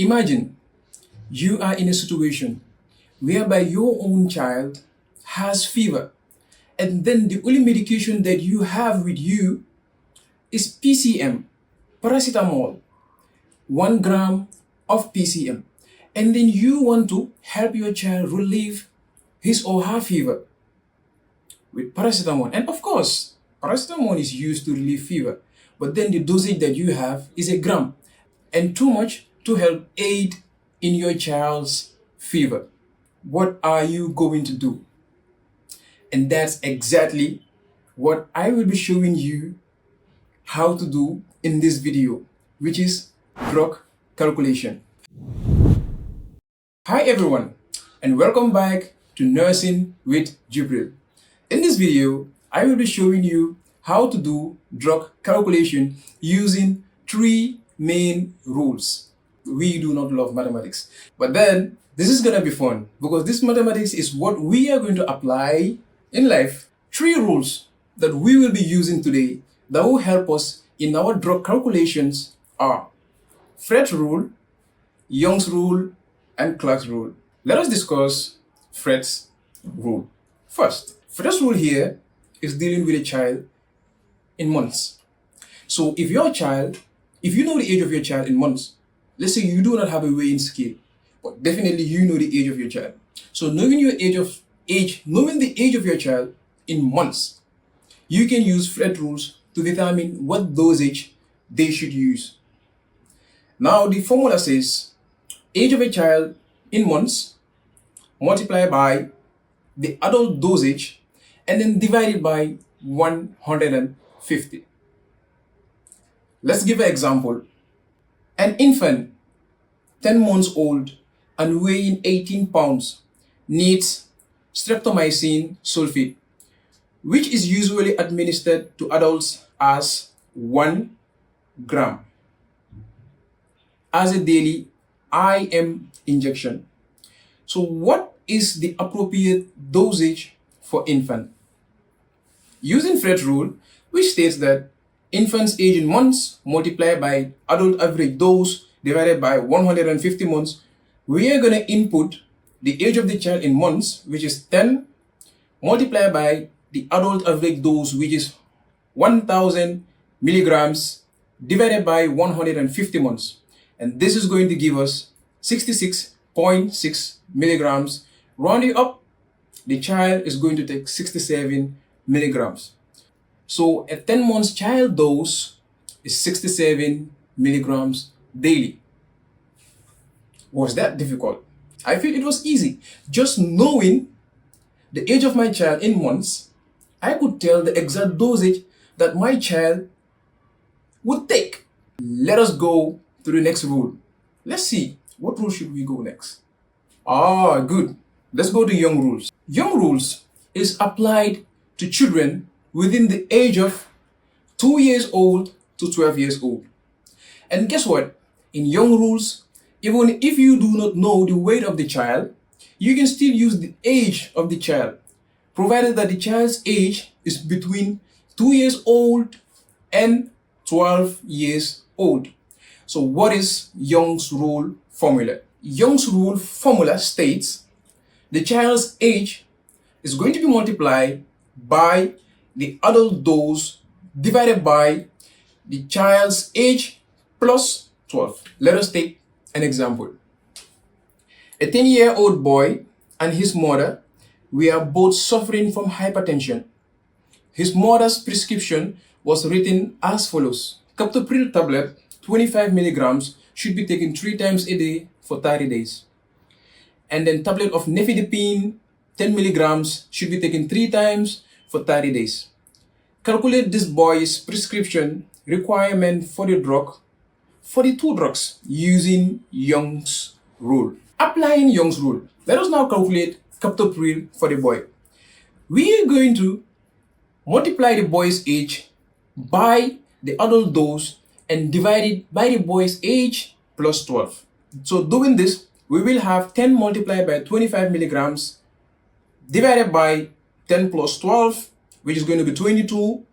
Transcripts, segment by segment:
Imagine you are in a situation whereby your own child has fever, and then the only medication that you have with you is PCM, paracetamol, 1 gram of PCM. And then you want to help your child relieve his or her fever with paracetamol. And of course, paracetamol is used to relieve fever, but then the dosage that you have is a gram and too much to help aid in your child's fever. What are you going to do? And that's exactly what I will be showing you how to do in this video, which is drug calculation. Hi everyone, and welcome back to Nursing with Jibril. In this video, I will be showing you how to do drug calculation using 3 main rules. We do not love mathematics, but then this is gonna be fun because this mathematics is what we are going to apply in life. 3 rules that we will be using today that will help us in our drug calculations are Fred's rule, Young's rule, and Clark's rule. Let us discuss Fred's rule. First, Fred's rule here is dealing with a child in months. So if you know the age of your child in months, let's say you do not have a weighing scale, but definitely you know the age of your child. So knowing the age of your child in months, you can use Fred rules to determine what dosage they should use. Now the formula says age of a child in months multiplied by the adult dosage and then divided by 150. Let's give an example. An infant 10 months old and weighing 18 pounds needs streptomycin sulfate, which is usually administered to adults as 1 gram as a daily IM injection. So what is the appropriate dosage for infant? Using Fred's rule, which states that infant's age in months multiplied by adult average dose divided by 150 months, we are going to input the age of the child in months, which is 10, multiplied by the adult average dose, which is 1000 milligrams divided by 150 months. And this is going to give us 66.6 milligrams. Rounding up, the child is going to take 67 milligrams. So a 10 months child dose is 67 milligrams daily. Was that difficult? I feel it was easy. Just knowing the age of my child in months, I could tell the exact dosage that my child would take. Let us go to the next rule. Let's see, what rule should we go next? Good. Let's go to Young rules. Young rules is applied to children within the age of 2 years old to 12 years old. And guess what? In Young rules, even if you do not know the weight of the child, you can still use the age of the child, provided that the child's age is between 2 years old and 12 years old. So what is Young's rule formula? Young's rule formula states the child's age is going to be multiplied by the adult dose divided by the child's age plus 12. Let us take an example. A 10-year-old boy and his mother were both suffering from hypertension. His mother's prescription was written as follows. Captopril tablet 25 milligrams should be taken 3 times a day for 30 days. And then tablet of nifedipine 10 milligrams should be taken 3 times for 30 days. Calculate this boy's prescription requirement for the 2 drugs using Young's rule. Applying Young's rule, let us now calculate captopril for the boy. We are going to multiply the boy's age by the adult dose and divide it by the boy's age plus 12. So doing this, we will have 10 multiplied by 25 milligrams divided by 10 plus 12, which is going to be 22,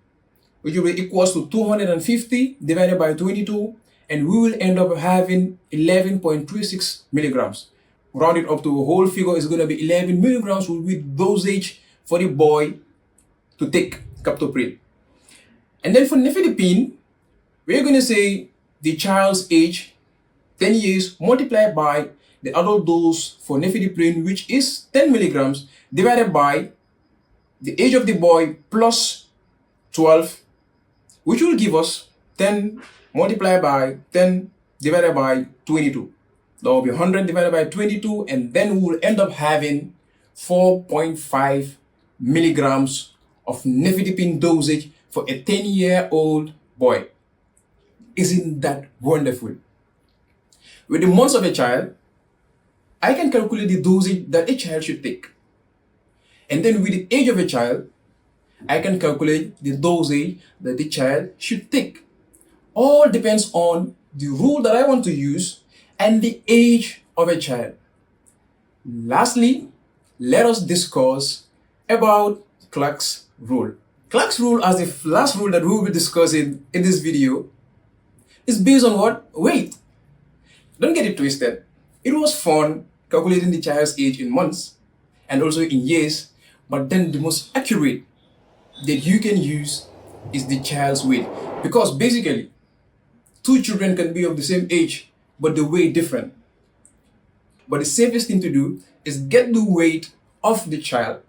which will be equals to 250 divided by 22, and we will end up having 11.36 milligrams. Rounded up to a whole figure is going to be 11 milligrams will be dosage for the boy to take captopril. And then for nifedipine, we're going to say the child's age, 10 years, multiplied by the adult dose for nifedipine, which is 10 milligrams, divided by the age of the boy plus 12, which will give us 10 multiplied by 10 divided by 22. That will be 100 divided by 22, and then we will end up having 4.5 milligrams of nifedipine dosage for a 10-year-old boy. Isn't that wonderful? With the months of a child, I can calculate the dosage that a child should take. And then with the age of a child, I can calculate the dosage that the child should take. All depends on the rule that I want to use and the age of a child. Lastly, let us discuss about Clark's rule. Clark's rule, as the last rule that we will be discussing in this video, is based on what? Weight. Don't get it twisted. It was fun calculating the child's age in months and also in years, but then the most accurate that you can use is the child's weight, because basically two children can be of the same age but they weigh different. But the safest thing to do is get the weight of the child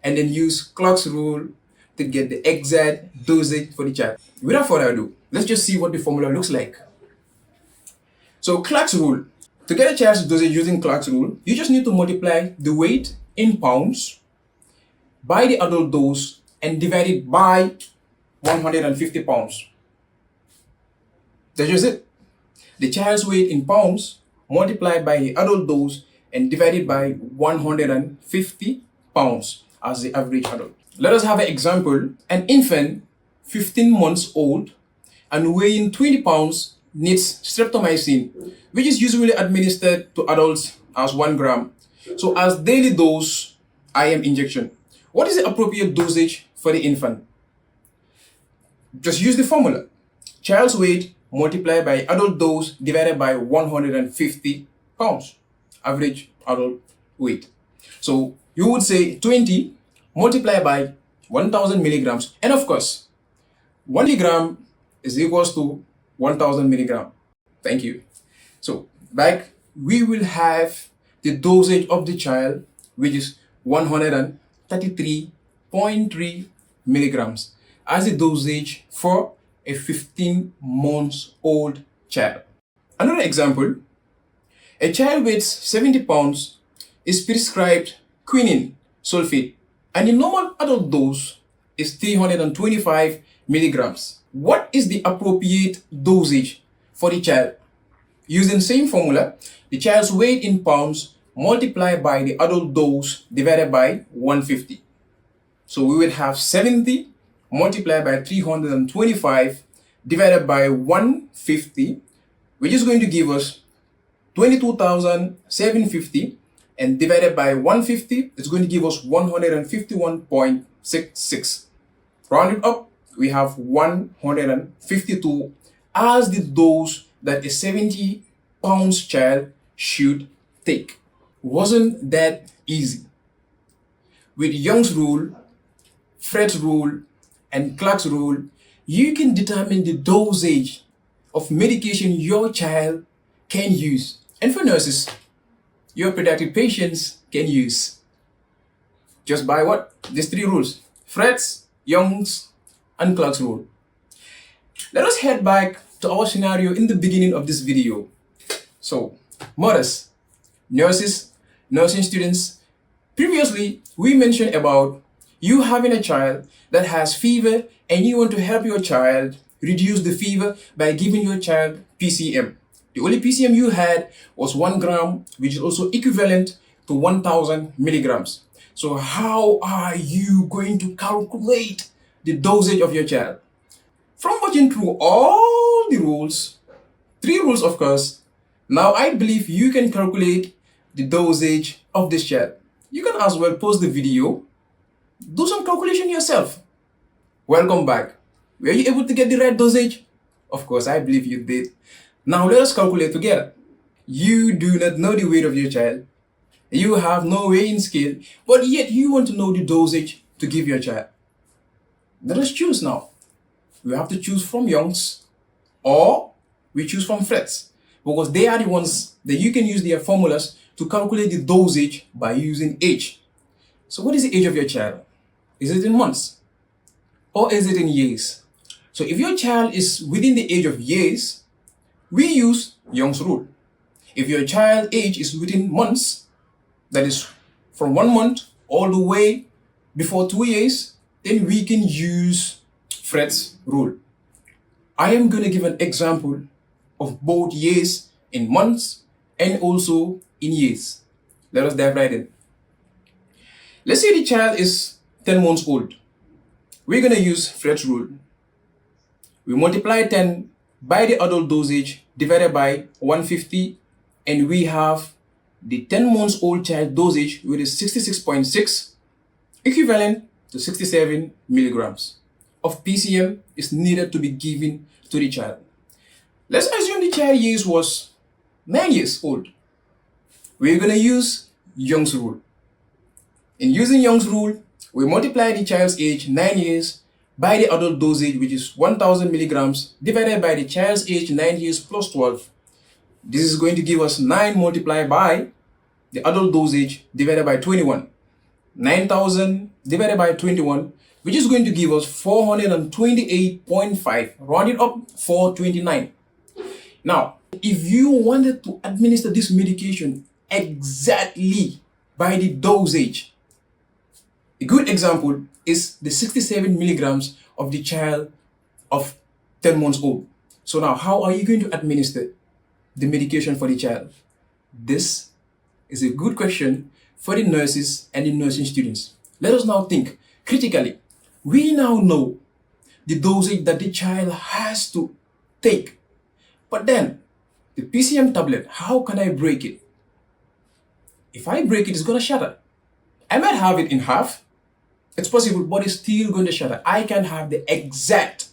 and then use Clark's rule to get the exact dosage for the child. Without further ado, let's just see what the formula looks like. So Clark's rule. To get a child's dosage using Clark's rule, you just need to multiply the weight in pounds by the adult dose and divide it by 150 pounds. That's just it. The child's weight in pounds multiplied by the adult dose and divided by 150 pounds as the average adult. Let us have an example. An infant 15 months old and weighing 20 pounds needs streptomycin, which is usually administered to adults as 1 gram. So as daily dose IM injection. What is the appropriate dosage for the infant? Just use the formula. Child's weight multiplied by adult dose divided by 150 pounds. Average adult weight. So you would say 20 multiplied by 1000 milligrams. And of course, 1 milligram is equals to 1000 milligram. Thank you. So back, we will have the dosage of the child, which is 133.3 milligrams as the dosage for a 15 months old child. Another example, a child weighs 70 pounds is prescribed quinine sulfate and the normal adult dose is 325 milligrams. What is the appropriate dosage for the child? Using same formula, the child's weight in pounds multiplied by the adult dose divided by 150. So we would have 70 multiplied by 325 divided by 150, which is going to give us 22,750, and divided by 150, it's going to give us 151.66. Rounded up, we have 152 as the dose that a 70 pounds child should take. Wasn't that easy? With Young's rule, Fred's rule, and Clark's rule, you can determine the dosage of medication your child can use. And for nurses, your pediatric patients can use. Just by what? These 3 rules. Fred's, Young's, and Clark's rule. Let us head back to our scenario in the beginning of this video. So, mothers, nurses, nursing students, previously we mentioned about you having a child that has fever and you want to help your child reduce the fever by giving your child PCM. The only PCM you had was 1 gram, which is also equivalent to 1000 milligrams. So how are you going to calculate the dosage of your child? From watching through all the rules, 3 rules of course, now I believe you can calculate the dosage of this child. You can as well pause the video, do some calculation yourself. Welcome back. Were you able to get the right dosage? Of course, I believe you did. Now let us calculate together. You do not know the weight of your child. You have no weighing scale, but yet you want to know the dosage to give your child. Let us choose now. We have to choose from Young's or we choose from Fred's, because they are the ones that you can use their formulas to calculate the dosage by using age. So what is the age of your child? Is it in months or is it in years? So if your child is within the age of years, we use Young's rule. If your child age is within months, that is from 1 month all the way before 2 years, then we can use Fred's rule. I am going to give an example of both years in months and also in years. Let us dive right in. Let's say the child is 10 months old. We're going to use Fred's rule. We multiply 10 by the adult dosage divided by 150, and we have the 10 months old child dosage, which is 66.6, equivalent to 67 milligrams of PCM is needed to be given to the child. Let's assume the child years was 9 years old. We're going to use Young's rule. In using Young's rule, we multiply the child's age 9 years by the adult dosage, which is 1000 milligrams, divided by the child's age 9 years plus 12. This is going to give us 9 multiplied by the adult dosage divided by 21. 9000 divided by 21, which is going to give us 428.5, rounded up 429. Now, if you wanted to administer this medication exactly by the dosage, a good example is the 67 milligrams of the child of 10 months old. So now, how are you going to administer the medication for the child? This is a good question for the nurses and the nursing students. Let us now think critically. We now know the dosage that the child has to take. But then, the PCM tablet, how can I break it? If I break it, it's going to shatter. I might have it in half. It's possible, but it's still going to shatter. I can have the exact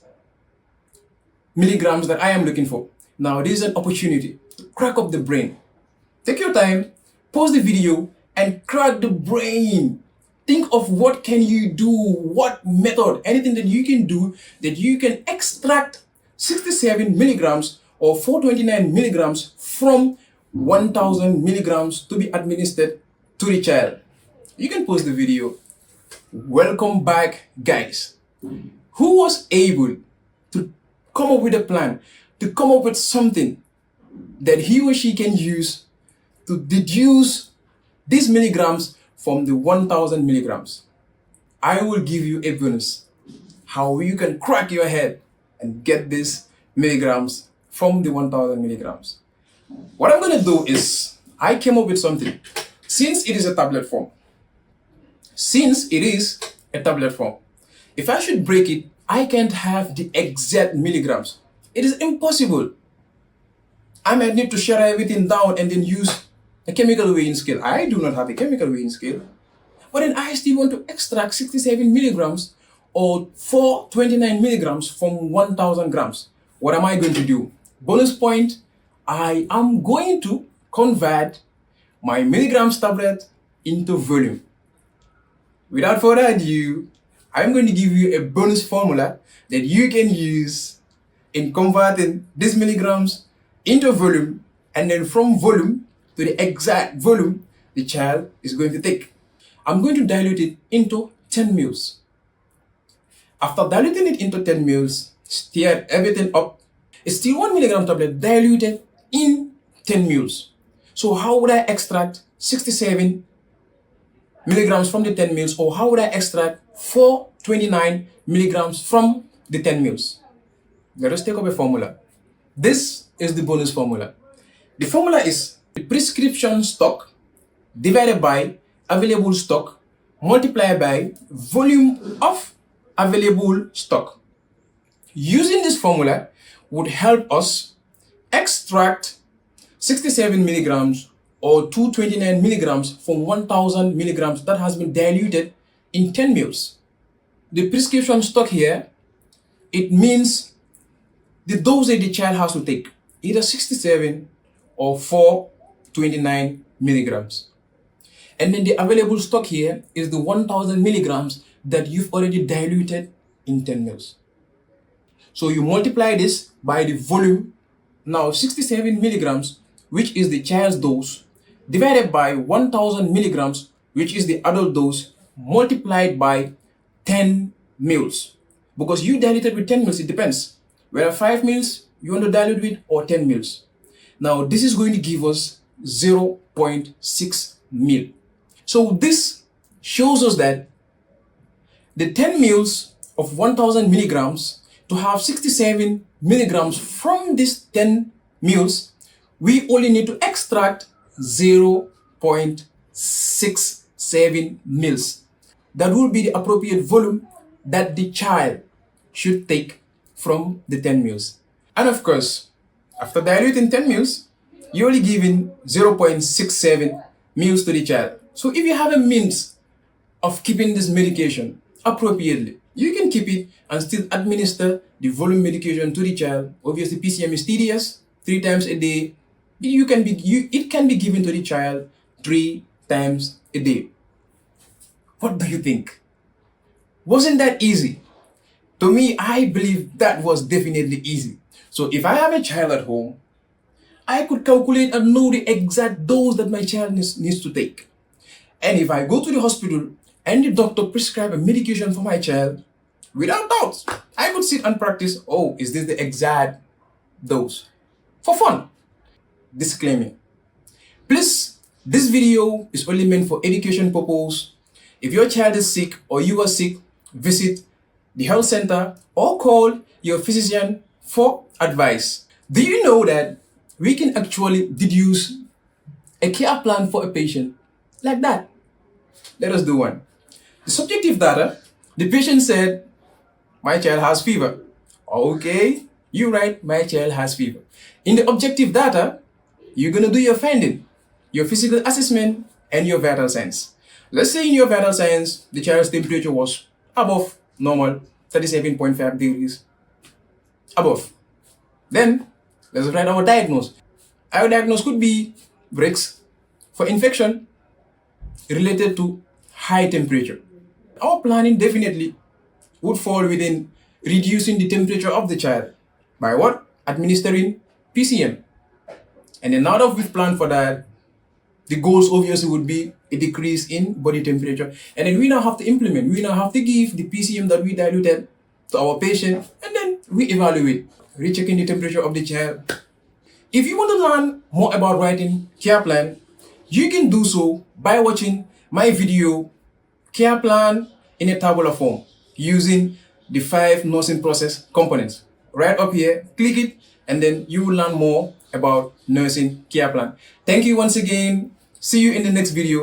milligrams that I am looking for. Now, this is an opportunity to crack up the brain. Take your time, pause the video, and crack the brain. Think of what can you do, what method, anything that you can do that you can extract 67 milligrams or 429 milligrams from 1000 milligrams to be administered to the child. You can pause the video. Welcome back, guys. Who was able to come up with a plan, to come up with something that he or she can use to deduce these milligrams from the 1000 milligrams? I will give you a bonus how you can crack your head and get these milligrams from the 1000 milligrams. What I'm going to do is I came up with something. Since it is a tablet form, if I should break it, I can't have the exact milligrams. It is impossible. I might need to shut everything down and then use a chemical weighing scale. I do not have a chemical weighing scale. But then I still want to extract 67 milligrams or 429 milligrams from 1000 grams. What am I going to do? Bonus point, I am going to convert my milligrams tablet into volume. Without further ado, I'm going to give you a bonus formula that you can use in converting these milligrams into volume, and then from volume to the exact volume the child is going to take. I'm going to dilute it into 10 mils. After diluting it into 10 mils, stir everything up. It's still 1 milligram tablet diluted in 10 mils. So how would I extract 67 milligrams from the 10 mils, or how would I extract 429 milligrams from the 10 mils? Let us take up a formula. This is the bonus formula. The formula is the prescription stock divided by available stock multiplied by volume of available stock. Using this formula would help us extract 67 milligrams or 229 milligrams from 1000 milligrams that has been diluted in 10 mils. The prescription stock here, it means the dosage the child has to take. either 67 or 429 milligrams. And then the available stock here is the 1000 milligrams that you've already diluted in 10 mils. So you multiply this by the volume, now 67 milligrams, which is the child's dose, divided by 1000 milligrams, which is the adult dose, multiplied by 10 mils. Because you diluted with 10 mils, it depends. Whether 5 mils you want to dilute with or 10 mils. Now this is going to give us 0.6 mil. So this shows us that the 10 mils of 1000 milligrams, to have 67 milligrams from this 10 mils, we only need to extract 0.67 mils. That will be the appropriate volume that the child should take from the 10 mils. And of course, after diluting 10 mils, you're only giving 0.67 mils to the child. So if you have a means of keeping this medication appropriately, you can keep it and still administer the volume medication to the child. Obviously, PCM is tedious, 3 times a day. It can be given to the child 3 times a day. What do you think? Wasn't that easy? To me, I believe that was definitely easy. So if I have a child at home, I could calculate and know the exact dose that my child needs to take. And if I go to the hospital and the doctor prescribe a medication for my child, without doubt, I could sit and practice, oh, is this the exact dose? For fun. Disclaimer. Please, this video is only meant for education purpose. If your child is sick or you are sick, visit the health center or call your physician for advice. Do you know that we can actually deduce a care plan for a patient like that? Let us do one. The subjective data, the patient said, my child has fever. Okay, you're right, my child has fever. In the objective data, you're going to do your finding, your physical assessment, and your vital signs. Let's say in your vital signs, the child's temperature was above normal, 37.5 degrees, above. Then, let's write our diagnosis. Our diagnosis could be risks for infection related to high temperature. Our planning definitely would fall within reducing the temperature of the child. By what? Administering PCM. And then now that we've planned for that, the goals obviously would be a decrease in body temperature. And then we now have to implement, we now have to give the PCM that we diluted to our patient, and then we evaluate, rechecking the temperature of the child. If you want to learn more about writing care plan, you can do so by watching my video, Care Plan in a Tabular Form, using the 5 nursing process components. Right up here, click it, and then you will learn more about nursing care plan. Thank you once again. See you in the next video.